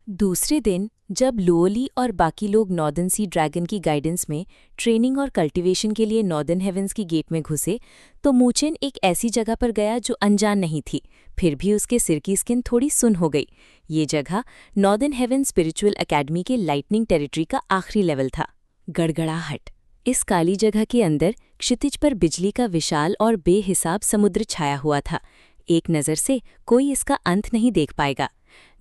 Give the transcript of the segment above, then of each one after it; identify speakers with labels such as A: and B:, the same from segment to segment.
A: दूसरे दिन जब लोअली और बाकी लोग नॉर्दर्न सी ड्रैगन की गाइडेंस में ट्रेनिंग और कल्टीवेशन के लिए नॉर्दर्न हेवेंस की गेट में घुसे तो मूचेन एक ऐसी जगह पर गया जो अनजान नहीं थी। फिर भी उसके सिर की स्किन थोड़ी सुन हो गई। ये जगह नॉर्दर्न हेवन स्पिरिचुअल एकेडमी के लाइटनिंग टेरिटरी का आखिरी लेवल था। गड़गड़ाहट। इस काली जगह के अंदर क्षितिज पर बिजली का विशाल और बेहिसाब समुद्र छाया हुआ था। एक नज़र से कोई इसका अंत नहीं देख पाएगा।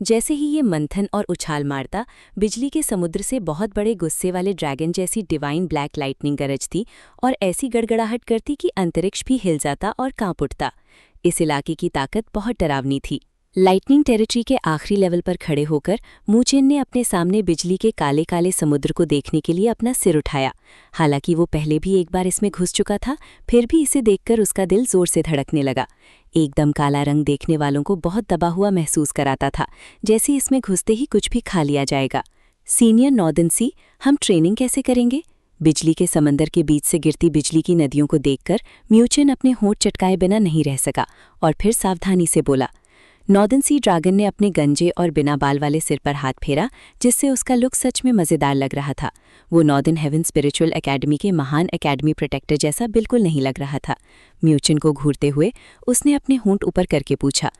A: जैसे ही ये मंथन और उछाल मारता, बिजली के समुद्र से बहुत बड़े गुस्से वाले ड्रैगन जैसी डिवाइन ब्लैक लाइटनिंग गरजती और ऐसी गड़गड़ाहट करती कि अंतरिक्ष भी हिल जाता और कांप उठता। इस इलाके की ताकत बहुत डरावनी थी। लाइटनिंग टेरिटरी के आखिरी लेवल पर खड़े होकर मूचेन ने अपने सामने बिजली के काले काले समुद्र को देखने के लिए अपना सिर उठाया। हालांकि वो पहले भी एक बार इसमें घुस चुका था, फिर भी इसे देखकर उसका दिल जोर से धड़कने लगा। एकदम काला रंग देखने वालों को बहुत दबा हुआ महसूस कराता था, जैसे इसमें घुसते ही कुछ भी खा लिया जाएगा। सीनियर नॉर्दर्न सी, हम ट्रेनिंग कैसे करेंगे? बिजली के समंदर के बीच से गिरती बिजली की नदियों को देखकर मूचेन अपने होंठ चटकाए बिना नहीं रह सका और फिर सावधानी से बोला। नॉर्दर्न सी ड्रैगन ने अपने गंजे और बिना बाल वाले सिर पर हाथ फेरा, जिससे उसका लुक सच में मज़ेदार लग रहा था। वो नॉर्दर्न हेवन स्पिरिचुअल एकेडमी के महान एकेडमी प्रोटेक्टर जैसा बिल्कुल नहीं लग रहा था। मूचेन को घूरते हुए उसने अपने होंठ ऊपर करके पूछा,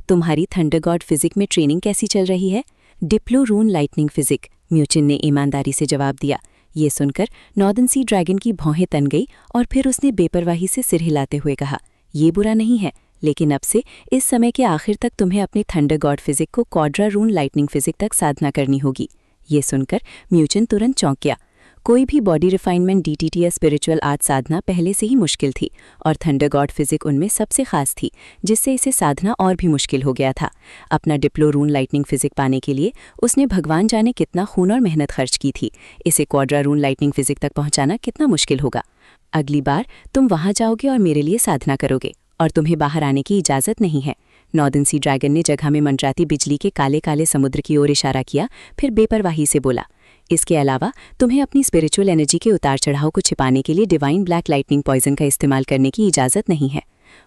A: तुम्हारी थंडर गॉड फिजिक में ट्रेनिंग कैसी चल रही है? डिप्लो रून लाइटनिंग फिजिक, मूचेन ने ईमानदारी से जवाब दिया। ये सुनकर नॉर्दर्न सी ड्रैगन की भौहें तन गई और फिर उसने बेपरवाही से सिर हिलाते हुए कहा, ये बुरा नहीं है, लेकिन अब से इस समय के आखिर तक तुम्हें अपनी थंडर गॉड फिजिक को क्वाड्रा रून लाइटनिंग फिजिक तक साधना करनी होगी। ये सुनकर मूचेन तुरंत चौंक गया। कोई भी बॉडी रिफाइनमेंट डीटीटी या स्पिरिचुअल आर्ट साधना पहले से ही मुश्किल थी और थंडर गॉड फिजिक उनमें सबसे खास थी, जिससे इसे साधना और भी मुश्किल हो गया था। अपना डिप्लो रून लाइटनिंग फिजिक पाने के लिए उसने भगवान जाने कितना खून और मेहनत खर्च की थी। इसे क्वाड्रा रून लाइटनिंग फिजिक तक पहुंचाना कितना मुश्किल होगा। अगली बार तुम वहां जाओगे और मेरे लिए साधना करोगे और तुम्हें बाहर आने की इजाज़त नहीं है। नॉर्दर्न सी ड्रैगन ने जगह में मंडराती बिजली के काले काले समुद्र की ओर इशारा किया, फिर बेपरवाही से बोला, इसके अलावा तुम्हें अपनी स्पिरिचुअल एनर्जी के उतार चढ़ाव को छिपाने के लिए डिवाइन ब्लैक लाइटनिंग पॉइजन का इस्तेमाल करने की इजाज़त नहीं है।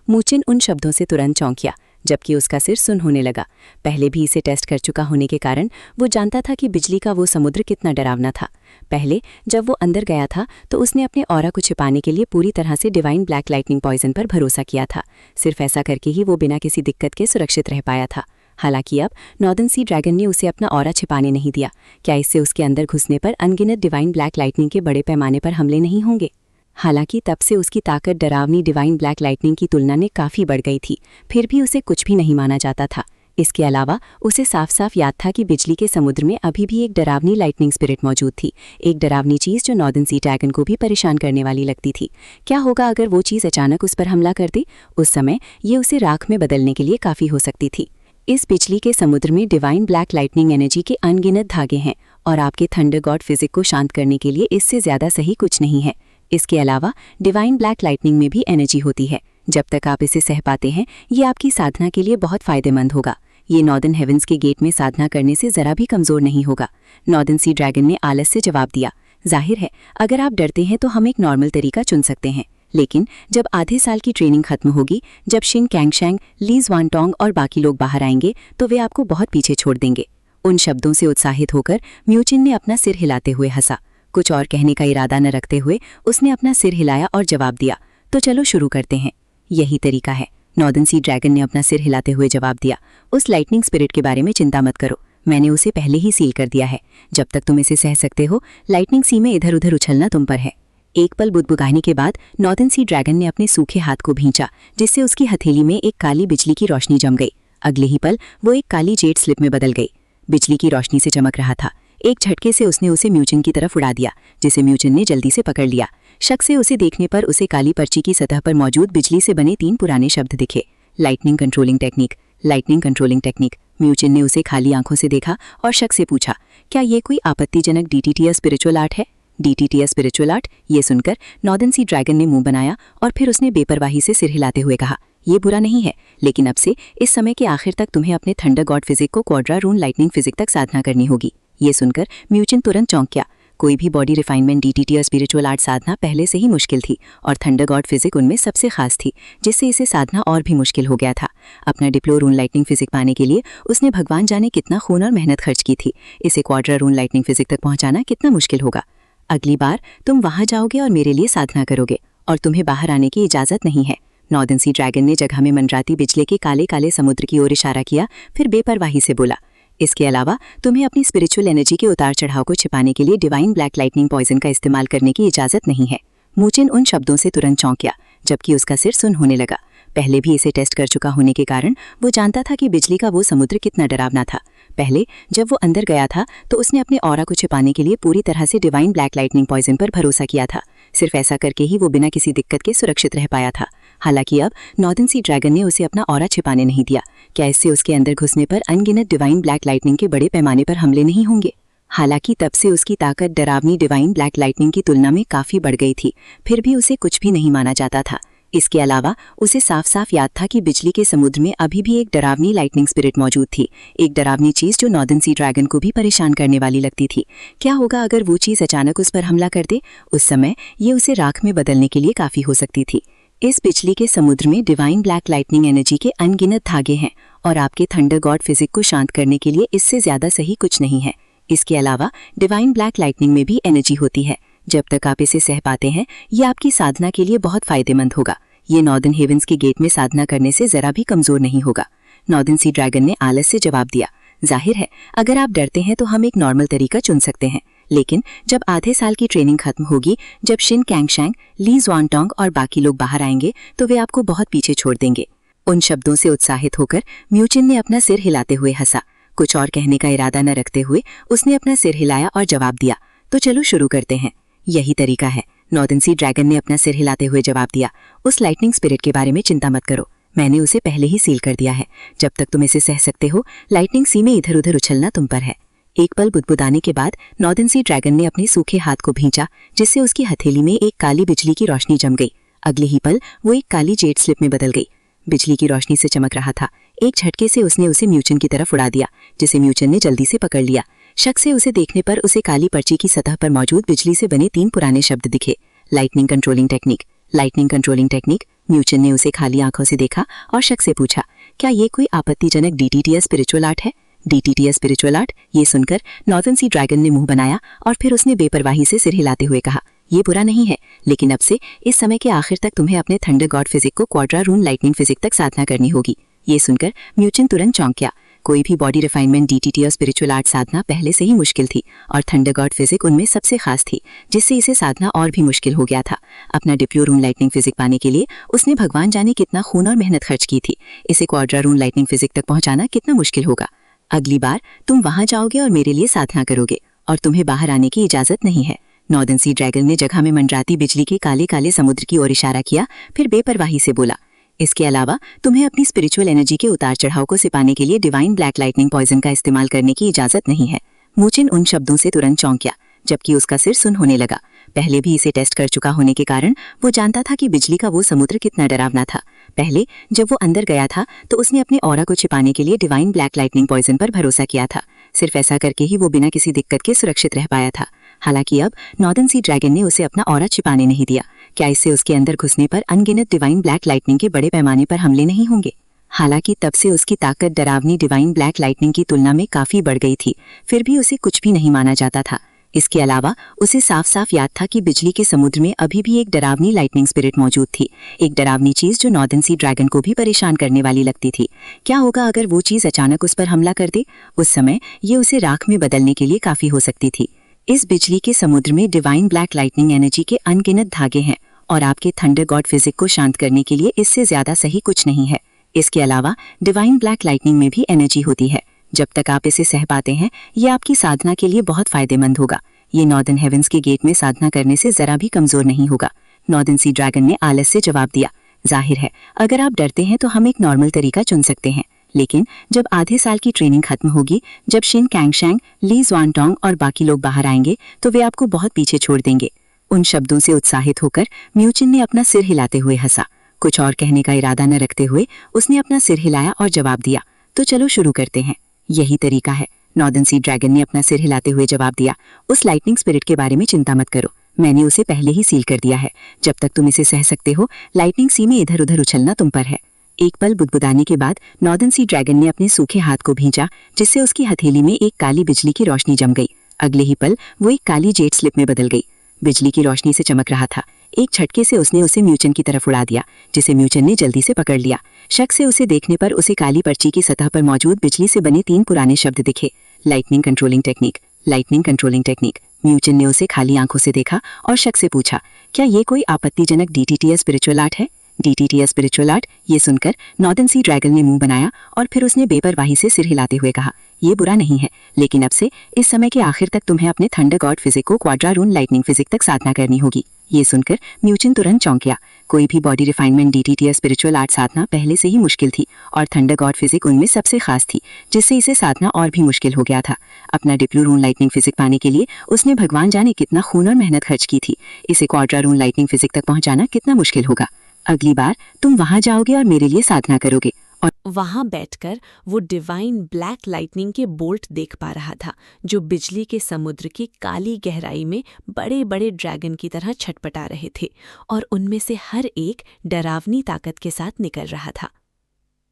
A: मूचेन उन शब्दों से तुरंत चौंक गया, जबकि उसका सिर सुन होने लगा। पहले भी इसे टेस्ट कर चुका होने के कारण वो जानता था कि बिजली का वो समुद्र कितना डरावना था। पहले जब वो अंदर गया था तो उसने अपने ऑरा को छिपाने के लिए पूरी तरह से डिवाइन ब्लैक लाइटनिंग पॉइजन पर भरोसा किया था। सिर्फ ऐसा करके ही वो बिना किसी दिक्कत के सुरक्षित रह पाया था। हालांकि अब नॉर्दर्न सी ड्रैगन ने उसे अपना ऑरा छिपाने नहीं दिया। क्या इससे उसके अंदर घुसने पर अनगिनत डिवाइन ब्लैक लाइटनिंग के बड़े पैमाने पर हमले नहीं होंगे? हालांकि तब से उसकी ताकत डरावनी डिवाइन ब्लैक लाइटनिंग की तुलना में काफ़ी बढ़ गई थी, फिर भी उसे कुछ भी नहीं माना जाता था। इसके अलावा उसे साफ साफ याद था कि बिजली के समुद्र में अभी भी एक डरावनी लाइटनिंग स्पिरिट मौजूद थी, एक डरावनी चीज़ जो नॉर्दर्न सी ड्रैगन को भी परेशान करने वाली लगती थी। क्या होगा अगर वो चीज़ अचानक उस पर हमला कर दी? उस समय ये उसे राख में बदलने के लिए काफ़ी हो सकती थी। इस बिजली के समुद्र में डिवाइन ब्लैक लाइटनिंग एनर्जी के अनगिनत धागे हैं और आपके थंडर गॉड फिजिक को शांत करने के लिए इससे ज़्यादा सही कुछ नहीं है। इसके अलावा डिवाइन ब्लैक लाइटनिंग में भी एनर्जी होती है। जब तक आप इसे सह पाते हैं, ये आपकी साधना के लिए बहुत फायदेमंद होगा। ये नॉर्दर्न हेवंस के गेट में साधना करने से ज़रा भी कमज़ोर नहीं होगा। नॉर्दर्न सी ड्रैगन ने आलस से जवाब दिया, जाहिर है अगर आप डरते हैं तो हम एक नॉर्मल तरीका चुन सकते हैं, लेकिन जब आधे साल की ट्रेनिंग खत्म होगी, जब शिन कैंगशैंग, ली ज़्वानटोंग और बाकी लोग बाहर आएंगे तो वे आपको बहुत पीछे छोड़ देंगे। उन शब्दों से उत्साहित होकर मूचेन ने अपना सिर हिलाते हुए हंसा। कुछ और कहने का इरादा न रखते हुए उसने अपना सिर हिलाया और जवाब दिया, तो चलो शुरू करते हैं। यही तरीका है। नॉर्दर्न सी ड्रैगन ने अपना सिर हिलाते हुए जवाब दिया, उस लाइटनिंग स्पिरिट के बारे में चिंता मत करो, मैंने उसे पहले ही सील कर दिया है। जब तक तुम इसे सह सकते हो, लाइटनिंग सी में इधर उधर उछलना तुम पर है। एक पल बुदबुदाने के बाद नॉर्दर्न सी ड्रैगन ने अपने सूखे हाथ को भींचा, जिससे उसकी हथेली में एक काली बिजली की रोशनी जम गई। अगले ही पल वो एक काली जेट स्लिप में बदल गई। बिजली की रोशनी से चमक रहा था। एक झटके से उसने उसे मूचेन की तरफ उड़ा दिया, जिसे मूचेन ने जल्दी से पकड़ लिया। शक से उसे देखने पर उसे काली पर्ची की सतह पर मौजूद बिजली से बने 3 पुराने शब्द दिखे, lightning controlling technique, lightning controlling technique. Muchen ने उसे खाली आंखों से देखा और शक से पूछा, क्या ये कोई आपत्तिजनक डीटीटी या स्पिरिचुअल आर्ट है? डीटीटी या स्पिरिचुअल आर्ट? ये सुनकर नॉर्दर्न सी ड्रैगन ने मुंह बनाया और फिर उसने बेपरवाही से सिर हिलाते हुए कहा, ये बुरा नहीं है, लेकिन अब से इस समय के आखिर तक तुम्हें अपने थंडर गॉड फिजिक को क्वाड्रा रून लाइटनिंग फिजिक तक साधना करनी होगी। ये सुनकर मूचेन तुरंत चौंक गया।
B: कोई भी बॉडी रिफाइनमेंट, डीटीटी और स्पिरिचुअल आर्ट साधना पहले से ही मुश्किल थी और थंडर गॉड फिजिक उनमें सबसे खास थी, जिससे इसे साधना और भी मुश्किल हो गया था। अपना डिप्लो रून लाइटनिंग फिजिक पाने के लिए उसने भगवान जाने कितना खून और मेहनत खर्च की थी। इसे क्वाड्रा रून लाइटनिंग फिजिक तक पहुंचाना कितना मुश्किल होगा। अगली बार तुम वहां जाओगे और मेरे लिए साधना करोगे और तुम्हें बाहर आने की इजाजत नहीं है। नॉर्दर्न सी ड्रैगन ने जगह में मंडराती बिजली के काले काले समुद्र की ओर इशारा किया, फिर बेपरवाही से बोला, इसके अलावा तुम्हें अपनी स्पिरिचुअल एनर्जी के उतार चढ़ाव को छिपाने के लिए डिवाइन ब्लैक लाइटनिंग पॉइजन का इस्तेमाल करने की इजाजत नहीं है। मूचिन उन शब्दों से तुरंत चौंक गया, जबकि उसका सिर सुन्न होने लगा। पहले भी इसे टेस्ट कर चुका होने के कारण वो जानता था कि बिजली का वो समुद्र कितना डरावना था। पहले जब वो अंदर गया था तो उसने अपने ऑरा को छिपाने के लिए पूरी तरह से डिवाइन ब्लैक लाइटनिंग पॉइजन पर भरोसा किया था। सिर्फ ऐसा करके ही वो बिना किसी दिक्कत के सुरक्षित रह पाया था। हालांकि अब नॉर्दर्न सी ड्रैगन ने उसे अपना ऑरा छिपाने नहीं दिया। क्या इससे उसके अंदर घुसने पर अनगिनत डिवाइन ब्लैक लाइटनिंग के बड़े पैमाने पर हमले नहीं होंगे? हालांकि तब से उसकी ताकत डरावनी डिवाइन ब्लैक लाइटनिंग की तुलना में काफी बढ़ गई थी, फिर भी उसे कुछ भी नहीं माना जाता था। इसके अलावा उसे साफ साफ याद था कि बिजली के समुद्र में अभी भी एक डरावनी लाइटनिंग स्पिरिट मौजूद थी, एक डरावनी चीज जो नॉर्दर्न सी ड्रैगन को भी परेशान करने वाली लगती थी। क्या होगा अगर वो चीज अचानक उस पर हमला कर दे? उस समय ये उसे राख में बदलने के लिए काफी हो सकती थी। इस बिजली के समुद्र में डिवाइन ब्लैक लाइटनिंग एनर्जी के अनगिनत धागे हैं और आपके थंडर गॉड फिजिक को शांत करने के लिए इससे ज्यादा सही कुछ नहीं है। इसके अलावा डिवाइन ब्लैक लाइटनिंग में भी एनर्जी होती है। जब तक आप इसे सह पाते हैं, ये आपकी साधना के लिए बहुत फायदेमंद होगा। ये नॉर्दर्न हेवंस के गेट में साधना करने से जरा भी कमजोर नहीं होगा। नॉर्दर्न सी ड्रैगन ने आलस से जवाब दिया, जाहिर है अगर आप डरते हैं तो हम एक नॉर्मल तरीका चुन सकते हैं, लेकिन जब आधे साल की ट्रेनिंग खत्म होगी, जब शिन कैंगशैंग, ली ज़ुआनटोंग और बाकी लोग बाहर आएंगे तो वे आपको बहुत पीछे छोड़ देंगे। उन शब्दों से उत्साहित होकर म्यूचिन ने अपना सिर हिलाते हुए हंसा। कुछ और कहने का इरादा न रखते हुए उसने अपना सिर हिलाया और जवाब दिया, तो चलो शुरू करते हैं, यही तरीका है। नॉर्दर्न सी ड्रैगन ने अपना सिर हिलाते हुए जवाब दिया, उस लाइटनिंग स्पिरिट के बारे में चिंता मत करो, मैंने उसे पहले ही सील कर दिया है। जब तक तुम इसे सह सकते हो, लाइटनिंग सी में इधर उधर उछलना तुम पर है। एक पल बुदबुदाने के बाद नॉर्दर्न सी ड्रैगन ने अपने सूखे हाथ को भींचा, जिससे उसकी हथेली में एक काली बिजली की रोशनी जम गई। अगले ही पल वो एक काली जेड स्लिप में बदल गई। बिजली की रोशनी से चमक रहा था। एक झटके से उसने उसे म्यूचिन की तरफ उड़ा दिया, जिसे म्यूचिन ने जल्दी से पकड़ लिया। शक से उसे देखने पर उसे काली पर्ची की सतह पर मौजूद बिजली से बने 3 पुराने शब्द दिखे, lightning controlling technique. Lightning controlling technique. Mnuchin ने उसे खाली आंखों से देखा और शक से पूछा, क्या ये कोई आपत्तिजनक डीटीटी स्पिरिचुअल आर्ट है? DTT spiritual art? ये सुनकर नॉर्दर्न सी ड्रैगन ने मुंह बनाया और फिर उसने बेपरवाही से सिर हिलाते हुए कहा, ये बुरा नहीं है, लेकिन अब से इस समय के आखिर तक तुम्हें अपने थंडर गॉड फिजिक को क्वाड्रा रून लाइटनिंग फिजिक तक साधना करनी होगी। ये सुनकर म्यूचिन तुरंत चौंक गया। कोई भी बॉडी रिफाइनमेंट, डीटीटी और स्पिरिचुअल आर्ट साधना पहले से ही मुश्किल थी और थंडर गॉड फिजिक उनमें सबसे खास थी, जिससे इसे साधना और भी मुश्किल हो गया था। अपना डिप्लो रून लाइटनिंग फिजिक पाने के लिए उसने भगवान जाने कितना खून और मेहनत खर्च की थी। इसे क्वाड्रा रून लाइटनिंग फिजिक तक पहुंचाना कितना मुश्किल होगा। अगली बार तुम वहां जाओगे और मेरे लिए साधना करोगे और तुम्हें बाहर आने की इजाजत नहीं है। नॉर्दर्न सी ड्रैगन ने जगह में मंडराती बिजली के काले काले समुद्र की ओर इशारा किया, फिर बेपरवाही से बोला, इसके अलावा तुम्हें अपनी स्पिरिचुअल एनर्जी के उतार चढ़ाव को छिपाने के लिए डिवाइन ब्लैक लाइटनिंग पॉइजन का इस्तेमाल करने की इजाजत नहीं है। मूचिन उन शब्दों से तुरंत चौंक गया, जबकि उसका सिर सुन्न होने लगा। पहले भी इसे टेस्ट कर चुका होने के कारण वो जानता था कि बिजली का वो समुद्र कितना डरावना था। पहले जब वो अंदर गया था तो उसने अपने ऑरा को छिपाने के लिए डिवाइन ब्लैक लाइटनिंग पॉइजन पर भरोसा किया था। सिर्फ ऐसा करके ही वो बिना किसी दिक्कत के सुरक्षित रह पाया था। हालांकि अब नॉर्दर्न सी ड्रैगन ने उसे अपना ऑरा छिपाने नहीं दिया। क्या इससे उसके अंदर घुसने पर अनगिनत डिवाइन ब्लैक लाइटनिंग के बड़े पैमाने पर हमले नहीं होंगे? हालांकि तब से उसकी ताकत डरावनी डिवाइन ब्लैक लाइटनिंग की तुलना में काफी बढ़ गई थी, फिर भी उसे कुछ भी नहीं माना जाता था। इसके अलावा उसे साफ साफ याद था कि बिजली के समुद्र में अभी भी एक डरावनी लाइटनिंग स्पिरिट मौजूद थी, एक डरावनी चीज जो नॉर्दर्न सी ड्रैगन को भी परेशान करने वाली लगती थी। क्या होगा अगर वो चीज अचानक उस पर हमला कर दे? उस समय ये उसे राख में बदलने के लिए काफी हो सकती थी। इस बिजली के समुद्र में डिवाइन ब्लैक लाइटनिंग एनर्जी के अनगिनत धागे हैं और आपके थंडर गॉड फिजिक को शांत करने के लिए इससे ज्यादा सही कुछ नहीं है। इसके अलावा डिवाइन ब्लैक लाइटनिंग में भी एनर्जी होती है। जब तक आप इसे सह पाते हैं, ये आपकी साधना के लिए बहुत फायदेमंद होगा। ये नॉर्दर्न हेवंस के गेट में साधना करने से जरा भी कमजोर नहीं होगा। नॉर्दर्न सी ड्रैगन ने आलस से जवाब दिया, जाहिर है अगर आप डरते हैं तो हम एक नॉर्मल तरीका चुन सकते हैं, लेकिन जब आधे साल की ट्रेनिंग खत्म होगी, जब शिन कैंगशैंग, ली ज़ुआनटोंग और बाकी लोग बाहर आएंगे तो वे आपको बहुत पीछे छोड़ देंगे। उन शब्दों से उत्साहित होकर म्यूचिन ने अपना सिर हिलाते हुए हंसा। कुछ और कहने का इरादा न रखते हुए उसने अपना सिर हिलाया और जवाब दिया, तो चलो शुरू करते हैं, यही तरीका है। नॉर्दर्न सी ड्रैगन ने अपना सिर हिलाते हुए जवाब दिया, उस लाइटनिंग स्पिरिट के बारे में चिंता मत करो, मैंने उसे पहले ही सील कर दिया है। जब तक तुम इसे सह सकते हो, लाइटनिंग सी में इधर उधर उछलना तुम पर है। एक पल बुदबुदाने के बाद नॉर्दर्न सी ड्रैगन ने अपने सूखे हाथ को भींचा, जिससे उसकी हथेली में एक काली बिजली की रोशनी जम गई। अगले ही पल वो एक काली जेट स्लिप में बदल गई। बिजली की रोशनी से चमक रहा था। एक झटके से उसने उसे म्यूचन की तरफ उड़ा दिया, जिसे म्यूचन ने जल्दी से पकड़ लिया। शक से उसे देखने पर उसे काली पर्ची की सतह पर मौजूद बिजली से बने 3 पुराने शब्द दिखे, lightning controlling technique, lightning controlling technique. Muchen ने उसे खाली आंखों से देखा और शक से पूछा, क्या ये कोई आपत्तिजनक DTTS स्पिरिचुअल आर्ट है? DTTS spiritual art? ये सुनकर नॉर्दर्न सी ड्रैगन ने मुंह बनाया और फिर उसने बेपरवाही से सिर हिलाते हुए कहा, ये बुरा नहीं है, लेकिन अब से इस समय के आखिर तक तुम्हें अपने थंडर गॉड फिजिक को क्वाड्रा रून लाइटनिंग फिजिक तक साधना करनी होगी। ये सुनकर म्यूचन तुरंत चौंक गया। कोई भी body refinement DTTS spiritual art साधना पहले से ही मुश्किल थी और थंडर गॉड फिजिक उनमें सबसे खास थी, जिससे इसे साधना और भी मुश्किल हो गया था। अपना डिप्लो रून लाइटनिंग फिजिक पाने के लिए उसने भगवान जाने कितना खून और मेहनत खर्च की थी। इसे क्वाड्रा रून लाइटनिंग फिजिक तक पहुंचाना कितना मुश्किल होगा। अगली बार तुम वहां जाओगे और मेरे लिए साधना करोगे। और
A: वहां बैठकर वो डिवाइन ब्लैक लाइटनिंग के बोल्ट देख पा रहा था, जो बिजली के समुद्र की काली गहराई में बड़े बड़े ड्रैगन की तरह छटपटा रहे थे और उनमें से हर एक डरावनी ताकत के साथ निकल रहा था।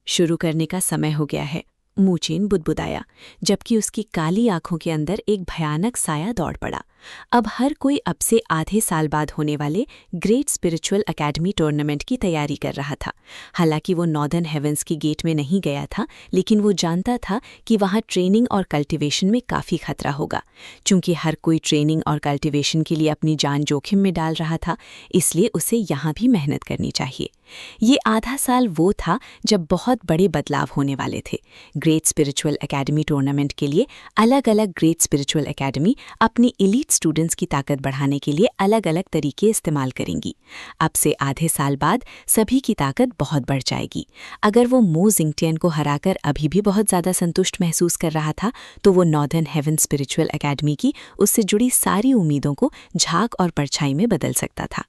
A: शुरू करने का समय हो गया है, मूचेन बुदबुदाया, जबकि उसकी काली आंखों के अंदर एक भयानक साया दौड़ पड़ा। अब हर कोई अब से आधे साल बाद होने वाले ग्रेट स्पिरिचुअल एकेडमी टूर्नामेंट की तैयारी कर रहा था। हालांकि वो नॉर्दर्न हेवेंस की गेट में नहीं गया था, लेकिन वो जानता था कि वहाँ ट्रेनिंग और कल्टीवेशन में काफ़ी खतरा होगा। चूंकि हर कोई ट्रेनिंग और कल्टीवेशन के लिए अपनी जान जोखिम में डाल रहा था, इसलिए उसे यहाँ भी मेहनत करनी चाहिए। ये आधा साल वो था जब बहुत बड़े बदलाव होने वाले थे। ग्रेट स्पिरिचुअल एकेडमी टूर्नामेंट के लिए अलग अलग ग्रेट स्पिरिचुअल एकेडमी अपनी एलीट स्टूडेंट्स की ताकत बढ़ाने के लिए अलग अलग तरीके इस्तेमाल करेंगी। अब से आधे साल बाद सभी की ताकत बहुत बढ़ जाएगी। अगर वो मो जिंगटियन को हराकर अभी भी बहुत ज़्यादा संतुष्ट महसूस कर रहा था, तो वो नॉर्दर्न हेवन स्पिरिचुअल एकेडमी की उससे जुड़ी सारी उम्मीदों को झाग और परछाई में बदल सकता था।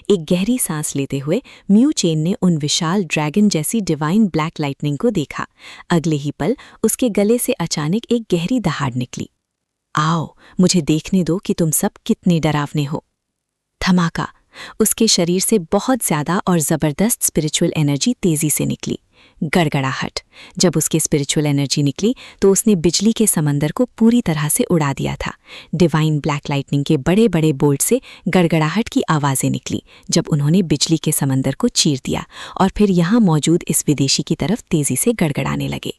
A: एक गहरी सांस लेते हुए म्यूचेन ने उन विशाल ड्रैगन जैसी डिवाइन ब्लैक लाइटनिंग को देखा। अगले ही पल उसके गले से अचानक एक गहरी दहाड़ निकली। आओ, मुझे देखने दो कि तुम सब कितने डरावने हो। धमाका! उसके शरीर से बहुत ज्यादा और जबरदस्त स्पिरिचुअल एनर्जी तेजी से निकली। गड़गड़ाहट! जब उसकी स्पिरिचुअल एनर्जी निकली तो उसने बिजली के समंदर को पूरी तरह से उड़ा दिया था। डिवाइन ब्लैक लाइटनिंग के बड़े बड़े बोल्ट से गड़गड़ाहट की आवाज़ें निकली जब उन्होंने बिजली के समंदर को चीर दिया और फिर यहाँ मौजूद इस विदेशी की तरफ तेजी से गड़गड़ाने लगे।